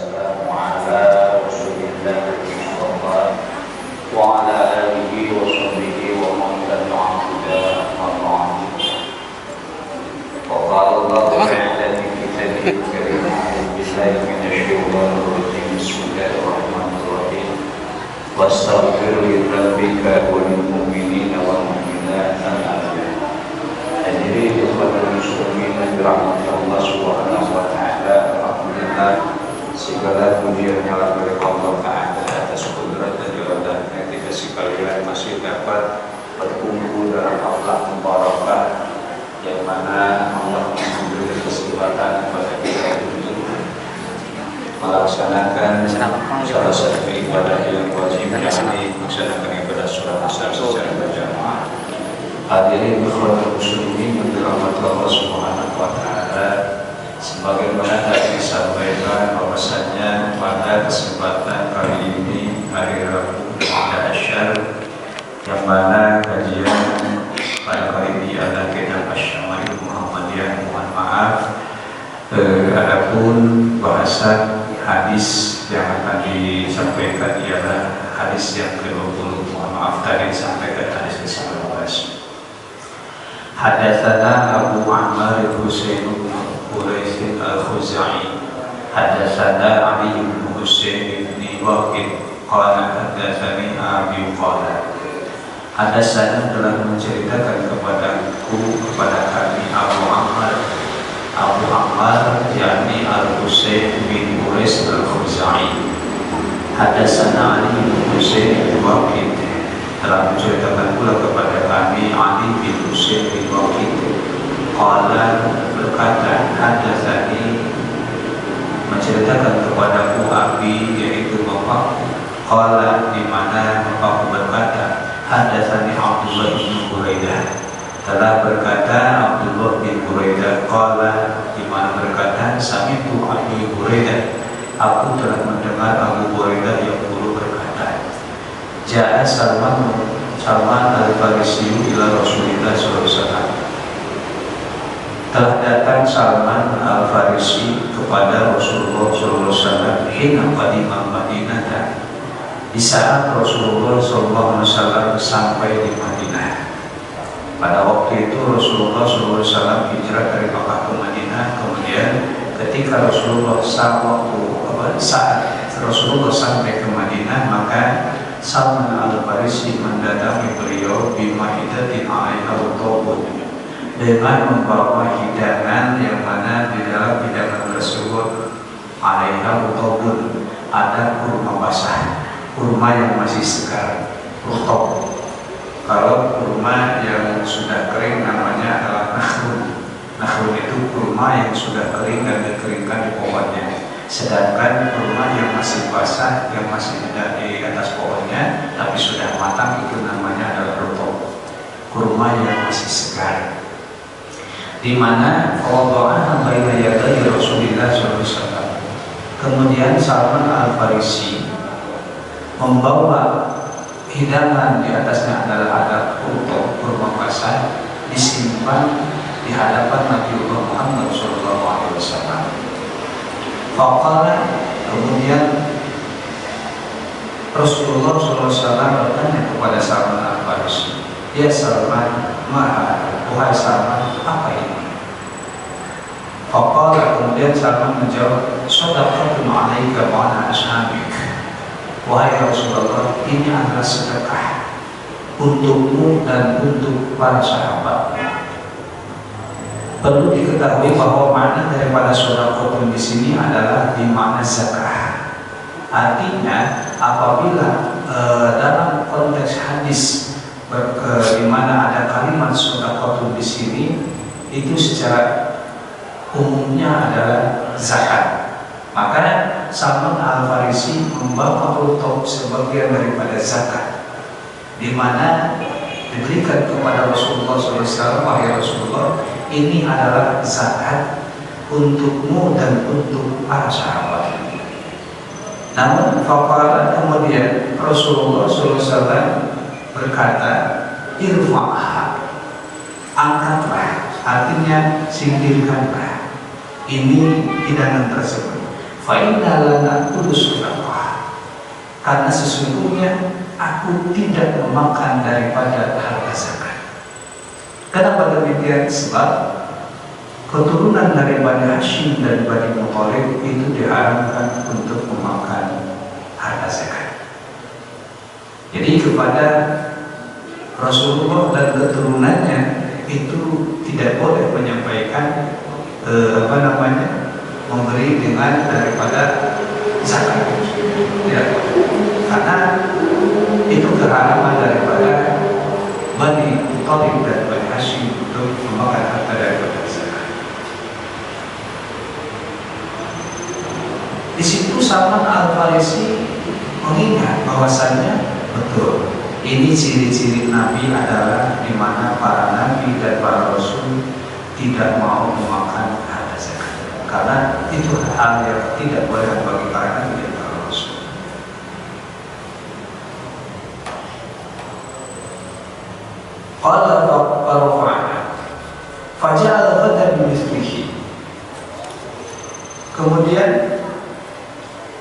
والسلام على رسول الله المصطفى وعلى آله وصحبه ومن تبعهم بإحسان أما بعد. وقال الله تعالى في كتابه الكريم: أعوذ بالله من الشيطان الرجيم. بسم الله الرحمن الرحيم. واستغفر لذنبك وللمؤمنين والمؤمنات أجمعين. Hadirin kepada muslimin yang dirahmati Allah Subhanahu wa taala, alhamdulillah segala puji hanyalah milik Allah taala atas kudrat dan iradahnya kita sekalian masih dapat berkumpul dalam aula mubarakah yang mana Allah memberi kesempatan kepada kita untuk melaksanakan salah satu ibadah yang wajib, yakni melaksanakan ibadah sholat asar secara berjamaah. Hadirin ikhwatul muslimin yang dirahmati Allah Subhanahu wa taala, sebagaimana tadi disampaikan bahwasanya pada kesempatan kali ini hari Rabu ada Asyar, yang mana kajian pada kali ini adalah kitab Asy-Syama'il Muhammadiyah. Mohon maaf, adapun bahasan hadis yang akan disampaikan ialah hadis yang ke-20. Mohon maaf tadi disampaikan hadis ke-19. Hadatsana Abu Ammar Husain bin Quraish al-Khuzai, hadatsana Ali bin Husain bin Waqid, qala hadatsani Abi qala. Hadatsana telah menceritakan kepada kami Abu Ammar yakni Al-Husain bin Quraish al-Khuzai. Hadatsana Ali bin Husain bin Waqid, telah menceritakan pula kepada kami Ali bin Husain bin Waqid, qala berkata, hadatsani menceritakan kepadaku Abi yaitu bapak, qala di mana bapakku berkata, hadatsani Abdullah bin Buraidah, telah berkata Abdullah bin Buraidah, qala di mana berkata sami'tu Abi Buraidah, aku telah mendengar Abu Buraidah yang dulu berkata, Ja'a Salman al-Farisi ila Rasulillah SAW. Telah datang Salman al-Farisi kepada Rasulullah SAW hina qadima Madinah, di saat Rasulullah SAW sampai di Madinah. Pada waktu itu Rasulullah SAW hijrah dari Makkah ke Madinah. Kemudian ketika saat Rasulullah sampai ke Madinah, maka Salman al-Farisi mendatangi beliau bima'idatin alaiha utobun, dengan membawa hidangan yang mana di dalam hidangan tersebut alaiha utobun, ada kurma basah, kurma yang masih segar, utob. Kalau kurma yang sudah kering namanya adalah nakhlun. Nakhlun itu kurma yang sudah kering dan dikeringkan di pohonnya. Sedangkan kurma yang masih basah, yang masih tidak di atas pohonnya tapi sudah matang, itu namanya adalah rutob, kurma yang masih segar. Di mana fawadha'aha baina yaday Rasulillah SAW. Kemudian Salman al-Farisi membawa hidangan, di atasnya adalah ada rutob, kurma basah, disimpan di hadapan Nabiullah Muhammad SAW. Faqala, kemudian Rasulullah SAW bertanya kepada Salman al-Farisi, ya Salman, wahai Salman, apa ini? Faqala, kemudian Salman menjawab, shadaqatun alaika wa ala ashabik. Wahai Rasulullah, ini adalah sedekah untukmu dan untuk para sahabat. Perlu diketahui bahwa makna daripada sedekah di sini adalah di makna zakah. Artinya apabila dalam konteks hadis di mana ada kalimat sedekah di sini, itu secara umumnya adalah zakat. Maka Salman al-Farisi membawa rutob sebagian daripada zakat, di mana diberikan kepada Rasulullah SAW. Wahai Rasulullah, ini adalah zakat untukmu dan untuk para sahabat. Namun faqala, kemudian Rasulullah SAW berkata, irfa'ha, angkatlah, artinya singkirkanlah ini hidangan tersebut. Fa inna lana kudus Allah, karena sesungguhnya aku tidak memakan daripada harta zakat. Kenapa demikian? Sebab keturunan dari Bani Hashim dan Bani Muthalib itu diharamkan untuk memakan harta zakat. Jadi kepada Rasulullah dan keturunannya itu tidak boleh menyampaikan memberi dengan daripada zakat. Tidak boleh. Karena itu keharaman daripada Bani Muthalib dan Bani Hashim untuk memakan harta daripada zakat. Di situ Salman Al-Farisi mengingat bahwasannya betul, ini ciri-ciri Nabi adalah di mana para Nabi dan para Rasul tidak mau memakan harta zakat, karena itu hal yang tidak boleh bagi para Nabi dan para Rasul. Qala Rafa'a faja'al ghadan bimithlihi. Kemudian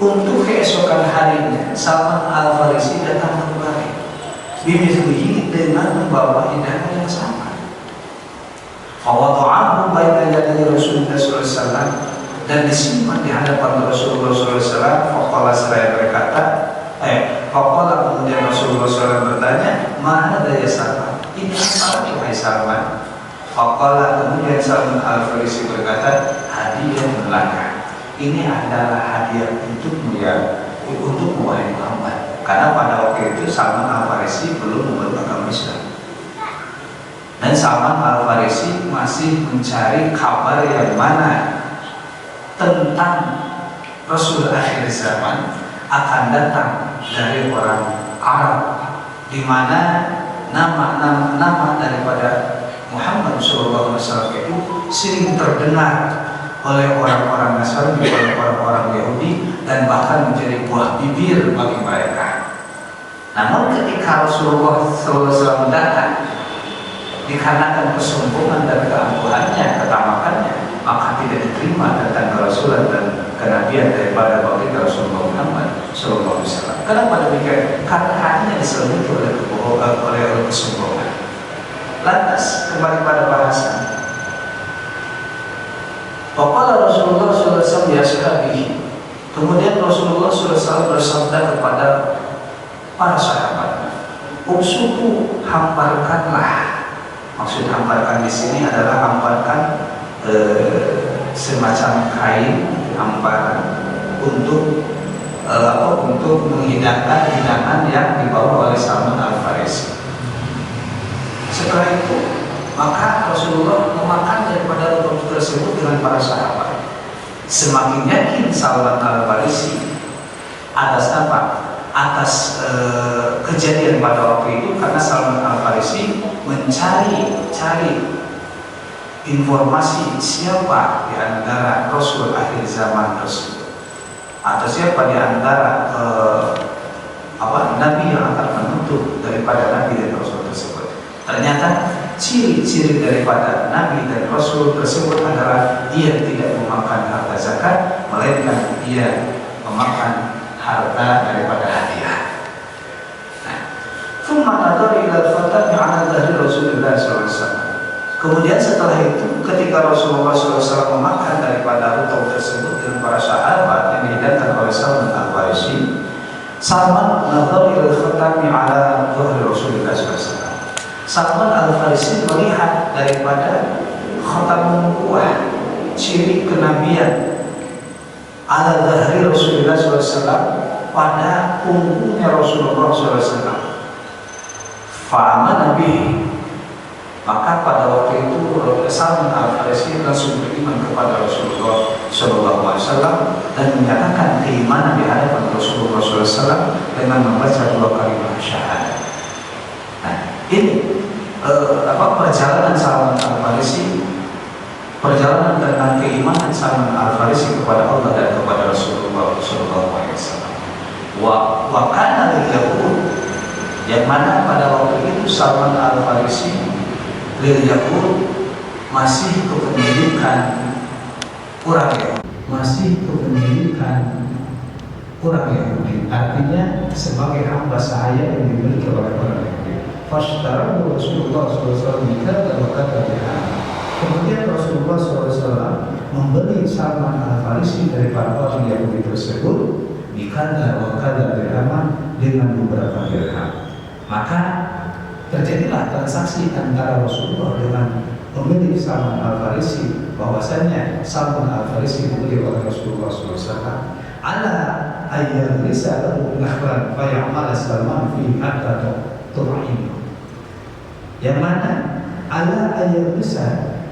untuk keesokan harinya Salman Al-Farisi datang kembali bimithlihi dengan membawa hidangan yang sama. Fawada'ahu baina yaday Rasulullah sallallahu alaihi wasallam, dan disimpan di hadapan Rasulullah sallallahu alaihi wasallam. Faqala seraya berkata, faqala kemudian Rasulullah sallallahu alaihi wasallam bertanya, "Ma hadza ya Salman?" Ini apa wahai Salman? Faqala kemudian Salman Al-Farisi berkata, "Hadiah laka." Ini adalah hadiah untukmu ya, untuk wahai Muhammad. Karena pada waktu itu Salman Al-Farisi belum memeluk agama Islam, dan Salman Al-Farisi masih mencari kabar yang mana tentang Rasul akhir zaman akan datang dari orang Arab, di mana nama daripada Muhammad SAW itu sering terdengar oleh orang-orang Nasrani, oleh orang-orang Yahudi, dan bahkan menjadi buah bibir bagi mereka. Namun ketika Rasulullah SAW datang, dikarenakan kesombongan dan keangkuhannya, ketamakannya, maka tidak diterima tentang kerasulan dan kenabian daripada baginda Rasulullah Muhammad SAW. Kenapa demikian? Karena hatinya diselimuti oleh kebohongan, oleh kesombongan. Lantas kembali pada bahasan. Faqala Rasulullah SAW ya ashabihi. Kemudian Rasulullah SAW bersabda kepada para sahabat, "Ubsutu, hamparkanlah." Maksud hamparkan di sini adalah hamparkan semacam kain hamparan untuk menghidangkan hidangan yang dibawa oleh Salman Al-Farisi. Setelah itu maka Rasulullah memakan daripada roti tersebut dengan para sahabat. Semakin yakin Salman Al-Farisi atas apa? Atas kejadian pada waktu itu, karena Salman Al-Farisi mencari informasi siapa di antara Rasul akhir zaman tersebut, atau siapa di antara Nabi yang akan menutup daripada Nabi dan Rasul tersebut. Ternyata ciri-ciri daripada Nabi dan Rasul tersebut adalah dia tidak memakan harta zakat, melainkan dia memakan harta daripada hadiah. Kemudian setelah itu, ketika Rasulullah SAW memakan daripada rutub tersebut dengan para sahabat yang dihidangkan oleh Salman Al-Farisi, Salman nadhar ila al-khatami ala dhuhri Rasulullah SAW. Salman Al-Farisi melihat daripada khatam nubuwah, ciri kenabian, ala dhahri Rasulullah SAW, pada punggungnya Rasulullah SAW. Fa'amana bihi, maka pada waktu itu Salman Al-Farisi langsung beriman kepada Rasulullah SAW dan menyatakan keimanan di hadapan Rasulullah SAW dengan membaca 2 kalimat syahadat. Nah, ini perjalanan Salman Al-Farisi, perjalanan tentang keimanan Salman Al-Farisi kepada Allah dan kepada Rasulullah SAW. Wa kana lil-yahud, yang mana pada waktu itu Salman Al-Farisi lil-yahud masih kepemilikan orang Yahudi. masih kepemilikan orang Yahudi, artinya sebagai hamba sahaya yang dimiliki oleh orang Yahudi. Fashtarahu Rasulullah SAW bikata wa kata dirham. Kemudian Rasulullah SAW membeli Salman Al-Farisi daripada orang Yahudi tersebut bikata wa kata dirham, dengan beberapa dirham. Maka terjadilah transaksi antara Rasulullah dengan pemilik Salman Al-Farisi, bahwasanya Salman Al-Farisi dibeli oleh Rasulullah SAW ala ayyar risalahu nakhlan fayamala Salman fi hatta tu'in, yang mana ala ayyar risal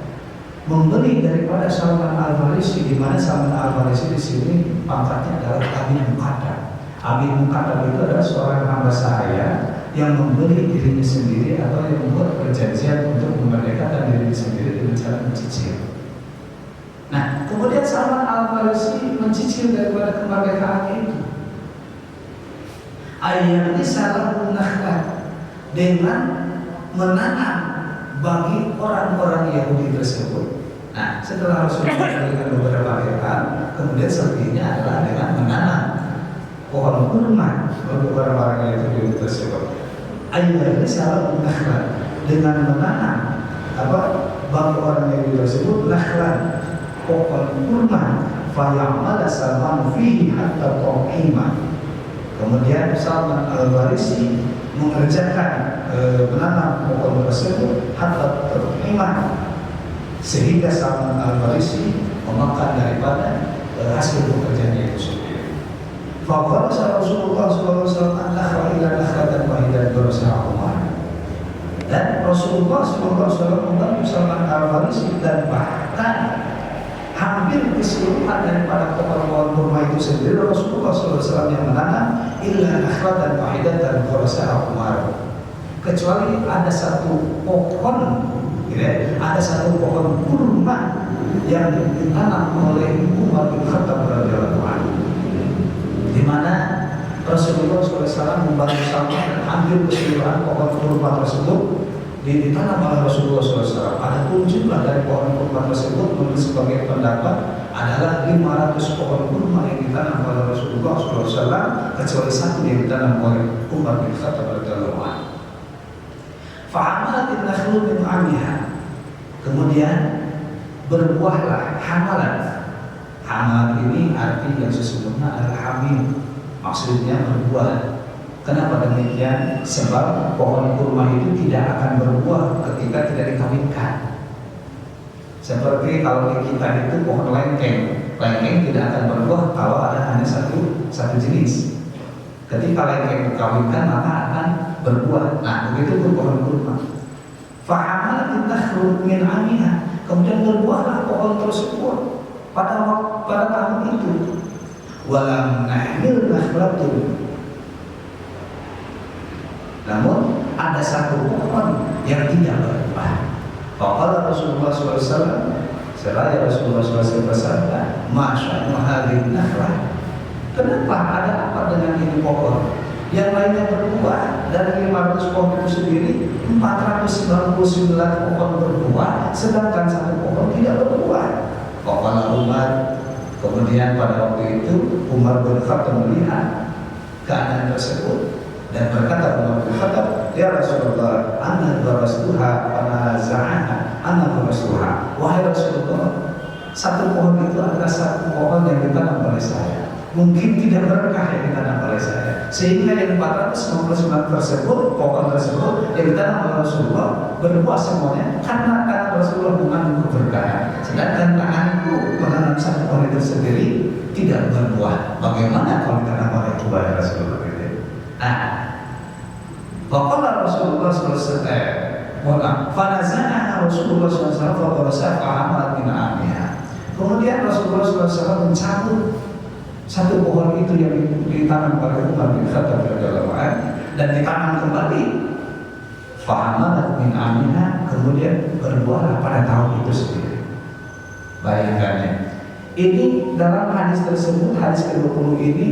membeli daripada Salman Al-Farisi, di mana Salman Al-Farisi di sini pangkatnya adalah Abi Muqaddam. Abi Muqaddam itu adalah seorang hamba sahaya yang membeli dirinya sendiri atau yang membuat perjanjian untuk memerdekakan dirinya sendiri dengan cara mencicil. Nah, kemudian Salman Al-Farisi mencicil daripada kemerdekaan itu. Ayat ini salah menakar dengan menanam bagi orang-orang Yahudi tersebut. Nah, setelah Rasulullah dengan beberapa hektar, kemudian selebihnya adalah dengan menanam pohon kurma untuk orang-orang Yahudi tersebut. Ayat ini salah menakar dengan menanam bagi orang Yahudi tersebut nakhlan, pohon kurma, fayamala Salman fihi hatta tu'ima. Kemudian Salman Al-Farisi mengerjakan menanam pohon tersebut hatta tu'ima, sehingga Salman Al-Farisi memakan daripada hasil pekerjaannya itu sendiri. Faqala Rasulullah SAW an-nakhla ila nakhlatan wahidan berusaha Umar. Dan Rasulullah SAW membantu Salman Al-Farisi, dan bahkan hampir keseluruhan daripada pohon-pohon kurma itu sendiri Rasulullah SAW yang menanam illa nakhlatan wahidatan berusaha Umar, kecuali ada satu pohon, ada satu pohon kurma yang ditanam oleh Umar bin Khattab radhiyallahu anhu, di mana Rasulullah SAW membantu Salman, hampir keseluruhan pohon kurma tersebut ditanam oleh Rasulullah SAW. Adapun jumlah dari pohon kurma tersebut menurut sebagai pendapat adalah 500 pohon kurma yang ditanam oleh Rasulullah SAW, kecuali satu yang ditanam oleh Umar bin Khattab radhiyallahu anhu. Fa'amalat an-nakhlu min 'amiha, kemudian berbuahlah hamalan. Hamalan ini arti yang sesungguhnya adalah hamil, maksudnya berbuah. Kenapa demikian? Sebab pohon kurma itu tidak akan berbuah ketika tidak dikawinkan. Seperti kalau di kita itu pohon lengkeng tidak akan berbuah kalau ada hanya satu jenis. Ketika lengkeng dikawinkan maka akan berbuah. Nah, begitu pun pohon kurma. Fa'amalat an-nakhlu min 'amiha, kemudian berbuahlah pohon tersebut pada tahun itu. Walam nahmil nakhlatun, namun ada satu pohon yang tidak berbuah. Faqala Rasulullah SAW, seraya Rasulullah SAW bersabda, Masya hadhihi nakhlah, kenapa, ada apa dengan ini pohon? Yang lainnya berbuah, dari 500 pohon itu sendiri 499 pohon berbuah, sedangkan satu pohon tidak berbuah. Faqala Umar, kemudian pada waktu itu Umar bin Khattab melihat keadaan tersebut dan berkata Umar bin Khattab, ya Rasulullah, anna darastuha panaza'aha anna darastuha. Wahai Rasulullah, satu pohon itu adalah satu pohon yang ditanam oleh saya, mungkin tidak berkah yang ditanam oleh saya, sehingga yang 499 tersebut, pohon tersebut yang ditanam oleh Rasulullah berbuah semuanya karena Rasulullah mengandung keberkahan, sedangkan tanganku menanam satu pohon itu sendiri tidak berbuah. Bagaimana kalau ditanam oleh buah Rasulullah? Nah, faqala Rasulullah SAW, fanaza'aha Rasulullah SAW fa'amalat min 'amiha. Kemudian Rasulullah SAW mencabut satu pohon itu yang ditanam oleh Umar bin Khattab radhiyallahu anhu dan ditanam kembali. Fa'amalat min 'amiha, kemudian berbuahlah pada tahun itu sendiri. Bayangkannya, ini dalam hadis tersebut, hadis ke-20 ini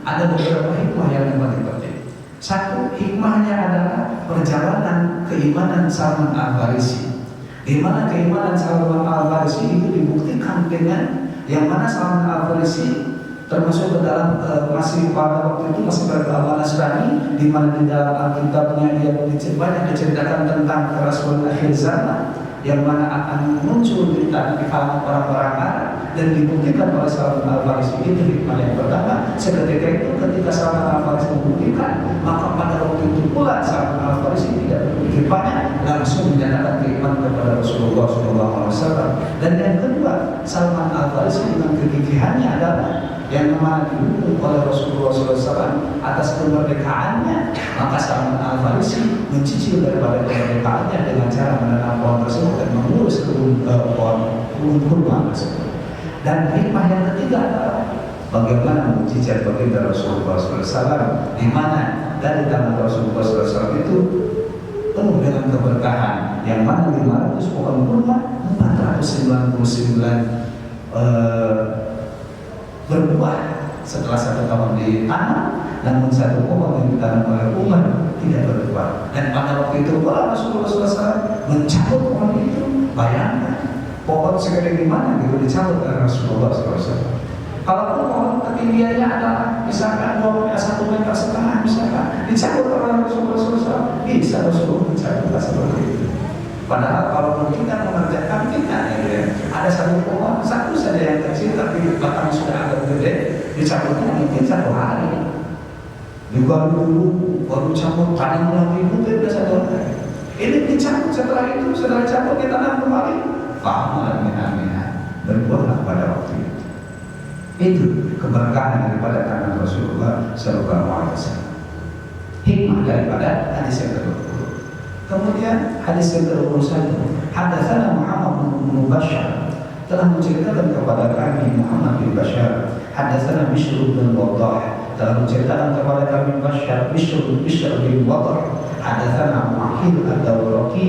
ada beberapa hikmah yang paling penting. Satu, hikmahnya adalah perjalanan keimanan Salman Al-Farisi, di mana keimanan Salman Al-Farisi itu dibuktikan dengan yang mana Salman Al-Farisi termasuk ke dalam masih pada waktu itu masih beragama Nasrani, di mana di dalam Alkitabnya dia banyak diceritakan tentang kerasulan akhir zaman yang mana akan muncul di kalangan orang-orang Arab, dan dibuktikan oleh Salman Al-Farisi. Itu hikmah yang pertama. Seketika itu ketika Salman Al-Farisi membuktikan, maka pada waktu itu pula Salman Al-Farisi tidak berpikir banyak, langsung menyatakan keimanan kepada Rasulullah SAW. Dan yang kedua, Salman Al-Farisi dengan kegigihannya adalah yang mana didukung oleh Rasulullah SAW atas kemerdekaannya, maka Salman Al-Farisi mencicil daripada kemerdekaannya dengan cara menanam pohon tersebut dan mengurus pohon kurma tersebut. Dan hikmah yang ketiga adalah bagaimana mujizat baginda Rasulullah SAW, di mana dari tangan Rasulullah SAW itu penuh dengan keberkahan, yang mana 500 pohon kurma, 499 berbuah setelah 1 tahun ditanam, namun 1 pohon yang ditanam oleh Umar tidak berbuah. Dan pada waktu itu pula Rasulullah SAW mencabut pohon itu. Bayangkan pohon segede gimana gitu dicabut oleh Rasulullah SAW. Kalau pohon ketinggiannya adalah misalkan 1,5 meter misalkan, dicabut oleh Rasulullah SAW, bisa Rasulullah mencabut seperti itu. Padahal kalau kita mengerjakan kita ya, ada 1 pohon, 1 saja yang kecil tapi batang sudah agak gede, dicabutnya mungkin 1 hari. Juga dulu baru cabut paling lagi mungkin bisa 1 hari. Ini dicabut, setelah itu setelah dicabut kita tanam kembali. Faham amin berbuahlah pada waktu itu. Itu keberkahan daripada tangan Rasulullah SAW. Hikmah daripada hadis yang kedua. Kemudian hadis yang ke-21, hadatsana Muhammad bin Bashar, telah menceritakan kepada kami Muhammad bin Bashar. Hadatsana Bishr bin Wadah, telah menceritakan kepada kami Bishr bin Wadah. Hadatsana Aqil ad-Dawraqi,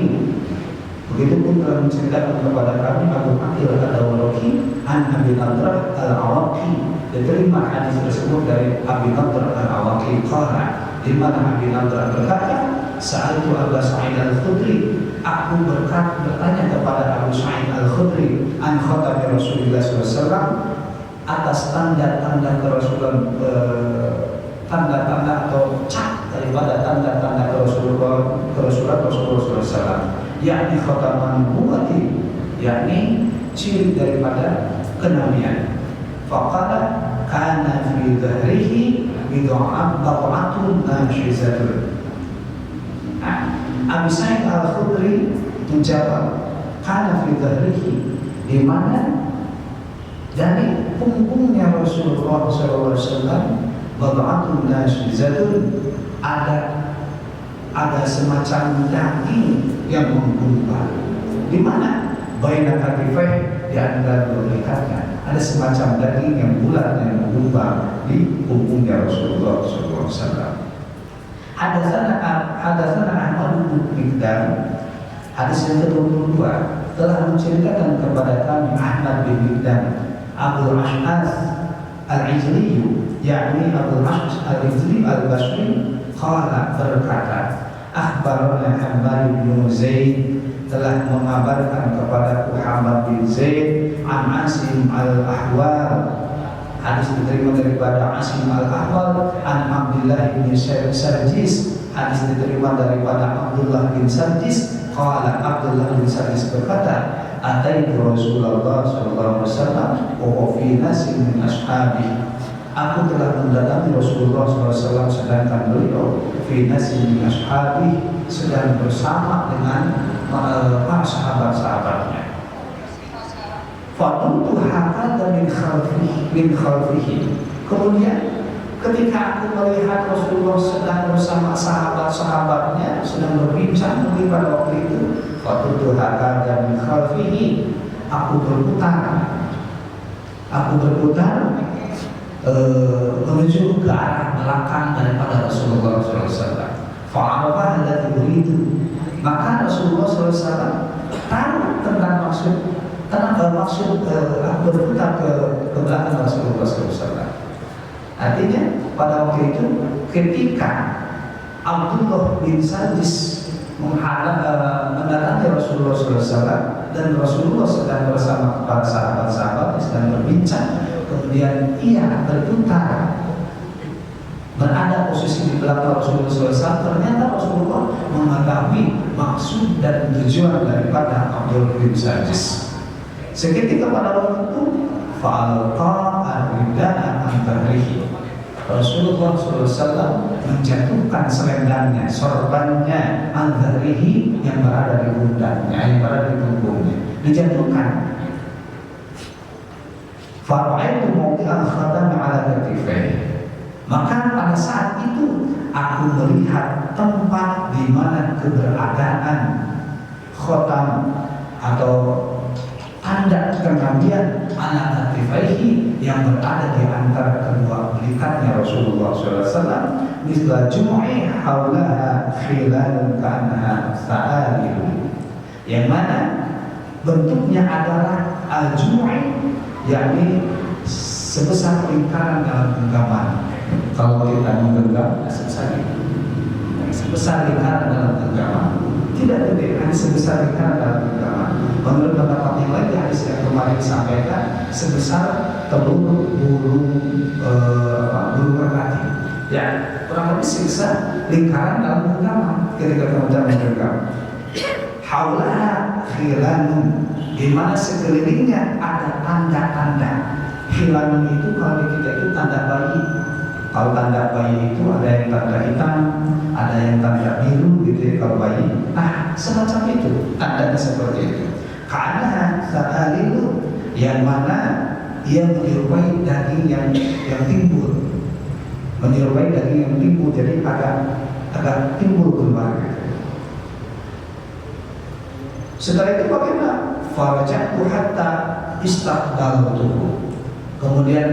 begitupun telah menceritakan kepada kami Abu Aqil ad-Dawraqi an Abi Nadrah al-Awaqi, diterima hadis tersebut dari Abi Nadrah al-Awaqi qala, di mana Abi Nadrah berkata, Sa'altu Abu Sa'id Al-Khudri, aku bertanya kepada Abu Sa'id Al-Khudri an khatami Rasulullah SAW, atas tanda-tanda kerasulan, tanda-tanda atau cap daripada tanda-tanda kerasulan Rasulullah SAW, yakni khataman nubuwati, yakni ciri daripada kenabian. Faqala kana fi dhahrihi bid'atun nashizatun. Abu Sa'id Al-Khudri menjawab, kana fi dhahrihi, di mana dari punggungnya Rasulullah SAW bid'atun nashizatun, ada semacam daging yang menggumpal, di mana baina katifai, di antara dua dekatnya ada semacam daging yang bulat yang menggumpal di punggungnya Rasulullah SAW. Hadatsana Ahmad bin Mikdam, hadis yang ke-22, telah menceritakan kepada kami Ahmad bin Mikdam Abdul Ash'as Al-Ijli, yakni Abdul Ash'as Al-Ijli Al-Basri, qala, berkata, akhbarana Hammad bin Zaid, telah mengabarkan kepada Muhammad bin Zaid an Asim al-Ahwal, hadis diterima daripada Asim al-Ahwal an Abdullah bin Sarjis, hadis diterima daripada Abdullah bin Sarjis, qala, Abdullah bin Sarjis berkata, ataitu Rasulullah sallallahu alaihi wasallam wa fi nasin min ashabi, aku telah mendatangi Rasulullah SAW sedangkan beliau fi nasin min ashabi, sedang bersama dengan para sahabat-sahabatnya. Faduntu hakada min khalfihi, kemudian ketika aku melihat Rasulullah sedang bersama sahabat-sahabatnya sedang berbincang mungkin pada waktu itu, faduntu hakada min khalfihi, aku berputar menuju ke arah belakang daripada Rasulullah SAW. Fa'arafah allati uridu, maka Rasulullah SAW tahu tentang maksud berputar ke belakang Rasulullah SAW. Artinya pada waktu itu ketika Abdullah bin Sarjis mendatangi Rasulullah SAW dan Rasulullah sedang bersama para sahabat-sahabat sedang berbincang, kemudian ia berputar berada posisi di belakang Rasulullah SAW. Ternyata Rasulullah mengetahui maksud dan tujuan daripada Abdul bin Sajis. Seketika pada waktu itu fa'alqa ar-ridaan an tahrihi, Rasulullah SAW menjatuhkan selendangnya, sorbannya, an-dharihi yang berada di pundaknya, yang berada di punggungnya, dijatuhkan. Fara'aitu mawdi'al khatam 'ala katifaihi, maka pada saat itu aku melihat tempat di mana keberadaan khatam atau tanda kenabian ala katifaihi yang berada di antara kedua belikatnya Rasulullah SAW, misla jum'i haulaha khilalun ka'annaha sa'alihu, yang mana bentuknya adalah al-jum'i, yakni sebesar lingkaran dalam genggaman. Kalau kita menggenggam sebesar itu, sebesar lingkaran dalam genggaman, tidak gede, hanya sebesar lingkaran dalam genggaman. Menurut pendapat yang lain, hadis yang kemarin disampaikan sebesar telur burung merpati. Ya, kurang lebih sebesar lingkaran dalam genggaman ketika kemudian menggenggam. Haulaha khilanun, di mana sekelilingnya ada tanda-tanda. Khilanun itu kalau di kita itu tanda bayi. Kalau tanda bayi itu ada yang tanda hitam, ada yang tanda biru gitu ya kalau bayi. Nah, semacam itu, tandanya seperti itu. Karena sa'alilu, yang mana ia menyerupai daging yang timbul, menyerupai daging yang timbul, jadi agak timbul kembali. Setelah itu bagaimana? Farajatu hatta istaqbaltuhu. Kemudian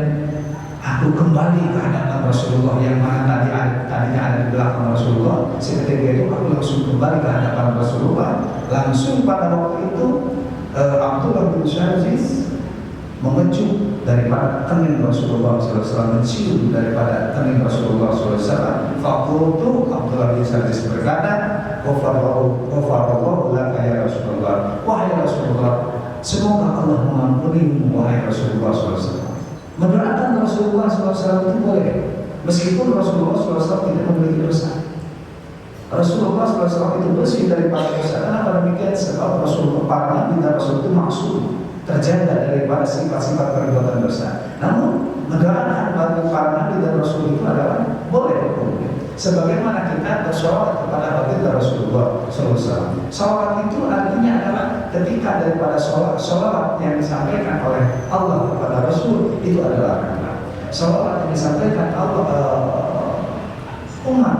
aku kembali ke hadapan Rasulullah yang mana tadinya ada di belakang Rasulullah. Seketika itu aku langsung kembali ke hadapan Rasulullah. Langsung pada waktu itu Abdullah bin Sajis mengecup daripada kening Rasulullah SAW, mencium daripada kening Rasulullah SAW. Fakultu, Abdullah bin Sajis berkata, Ghafarallahu laka ya Rasulullah, wahai Rasulullah, semoga Allah mengampunimu wahai Rasulullah SAW. Mendoakan Rasulullah SAW itu boleh, meskipun Rasulullah SAW tidak memiliki dosa. Rasulullah SAW itu bersih daripada dosa. Kenapa demikian? Sebab Rasulullah, para nabi dan Rasul itu maksud, terjaga daripada sifat-sifat perbuatan dosa. Namun mendoakan bagi para nabi dan Rasul itu adalah boleh hukumnya. Sebagaimana kita bersolawat kepada baginda Rasulullah SAW. Solawat itu artinya adalah ketika daripada solawat yang disampaikan oleh Allah kepada Rasul itu adalah rahmat. Solawat yang disampaikan Allah umat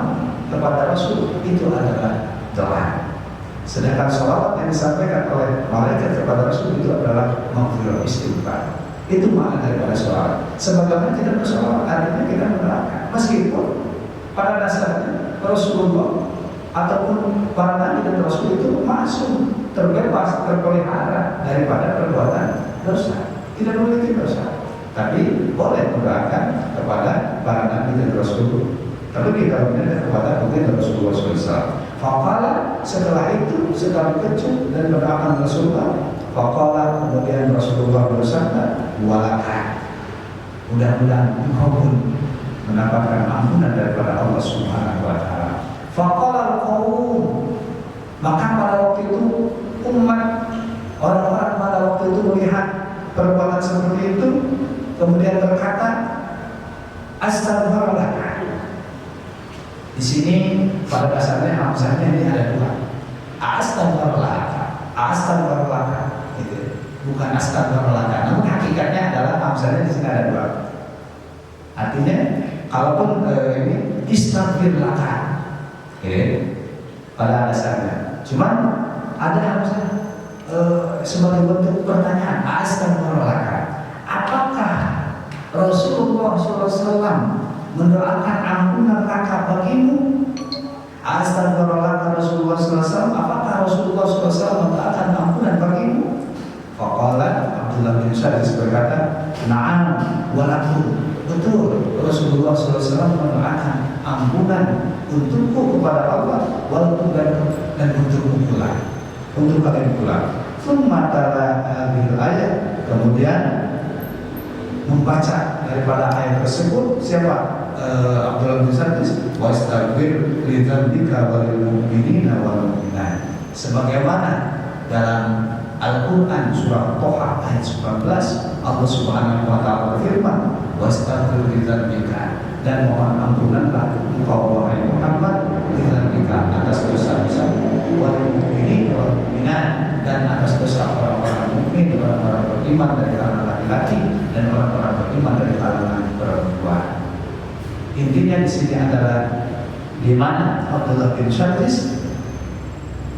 kepada Rasul itu adalah doa. Sedangkan solawat yang disampaikan oleh malaikat kepada Rasul itu adalah maghfirah, istighfar. Itu makna daripada solawat. Sebagaimana kita bersolawat artinya kita mendoakan, meskipun pada dasarnya Rasulullah ataupun para nabi dan Rasul itu masuk, terbebas, terpelihara daripada perbuatan dosa, tidak memiliki dosa, tapi boleh mendoakan kepada para nabi dan Rasul. Tapi kita mendoakan kepada baginda Rasulullah SAW. Faqala, setelah itu setelah kecup dan mendoakan Rasulullah, faqala, kemudian Rasulullah bersabda, walaka, mudah-mudahan engkau pun mendapatkan ampunan daripada Allah Subhanahu wa taala. Faqala al-qaum, maka pada waktu itu umat, orang-orang pada waktu itu melihat perbuatan seperti itu, kemudian berkata, astaghfirullah. Di sini pada dasarnya hamzahnya ini ada dua. Astaghfirullah, astaghfirullah, gitu. Bukan astaghfirullah. Namun hakikatnya adalah hamzahnya di sini ada dua. Artinya kalaupun ini istighfirullah, pada dasarnya. Cuman ada hamzah sebagai bentuk pertanyaan, astaghfirullah. Apakah Rasulullah SAW mendoakan ampunan kakak bagimu? Astaghfirullah Rasulullah SAW. Apakah Rasulullah SAW mendoakan ampunan bagimu? Faqala, Abdullah bin Sajis berkata, na'am walakum, betul, Rasulullah SAW mendoakan ampunan untukku kepada Allah, walaupun dan untukku pula, untuk kalian pula. Tsumma tala hadhil ayat, kemudian membaca daripada ayat tersebut siapa? Abdullah bin Sadis wa astaghfir li dzambika wa lil mu'minina wal mu'minat. Sebagaimana dalam Al-Quran surah Toha ayat 19 Allah Subhanahu wa taala berfirman wa astaghfir li dzambika, dan mohon ampunanlah engkau wahai Muhammad li dzambika atas dosa-dosamu wal mu'minina wal mu'minat, dan atas dosa orang-orang mukmin, orang-orang beriman dari kalangan laki-laki dan orang-orang beriman dari kalangan perempuan. Intinya di sini adalah di mana Abdullah bin Syadis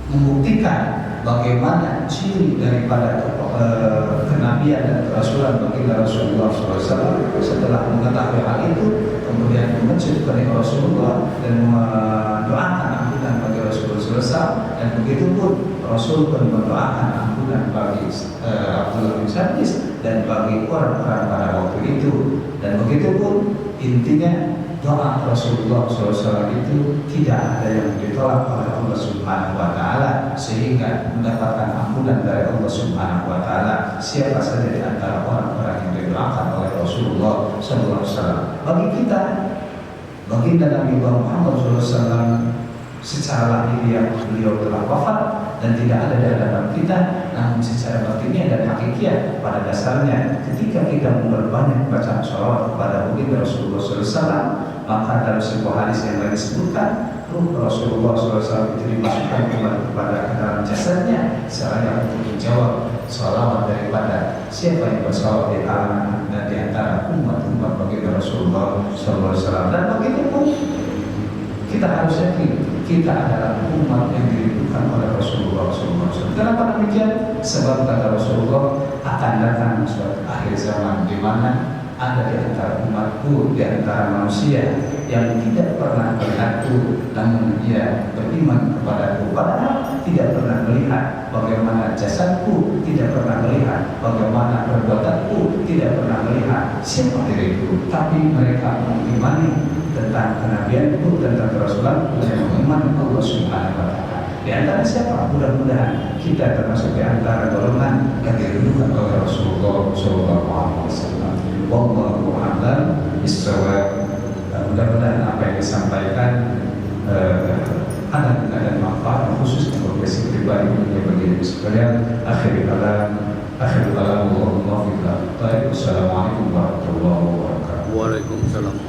membuktikan bagaimana ciri daripada kenabian dan kerasulan baginda Rasulullah SAW. Setelah mengetahui hal itu, kemudian memecut kepada Rasulullah dan mendoakan ampunan bagi Rasulullah SAW, dan begitu pun Rasul pun mendoakan ampunan bagi Abdullah bin Syadis dan bagi orang-orang pada waktu itu. Dan begitu pun intinya doa Rasulullah SAW itu tidak ada yang ditolak oleh Allah Subhanahu wa taala, sehingga mendapatkan ampunan dari Allah Subhanahu wa taala siapa saja di antara orang-orang yang didoakan oleh Rasulullah SAW. Bagi kita, baginda Nabi Muhammad SAW secara lahiriah beliau telah wafat dan tidak ada di hadapan kita, namun secara batinnya dan hakikiah pada dasarnya ketika kita memperbanyak bacaan sholawat kepada baginda Rasulullah SAW, maka dalam sebuah hadis yang lain disebutkan ruh Rasulullah SAW itu dimasukkan kembali kepada dalam jasadnya, seraya untuk menjawab sholawat daripada siapa yang bersolawat di kalangan dan di antara umat-umat baginda Rasulullah SAW. Dan begitu pun kita harus yakin kita adalah umat yang dirindukan oleh Rasulullah SAW. Kenapa demikian? Sebab kata Rasulullah akan datang suatu akhir zaman di mana ada di antara umatku, di antara manusia yang tidak pernah melihatku, namun ia beriman kepadaku, padahal tidak pernah melihat bagaimana jasadku, tidak pernah melihat bagaimana perbuatanku, tidak pernah melihat siapa diriku, tapi mereka mengimani tentang kenabianku, tentang kerasulanku, dan mengimani Allah Subhanahu wa taala. Di antara siapa? Mudah-mudahan kita termasuk di antara golongan yang dirindukan oleh Rasulullah SAW. Wallahu a'lam bishawab. Mudah-mudahan apa yang disampaikan ada dan manfaat khusus untuk basic pribadi bagi diri sekalian. Akhirul kalam, Wassalamualaikum warahmatullahi wabarakatuh. Waalaikumsalam.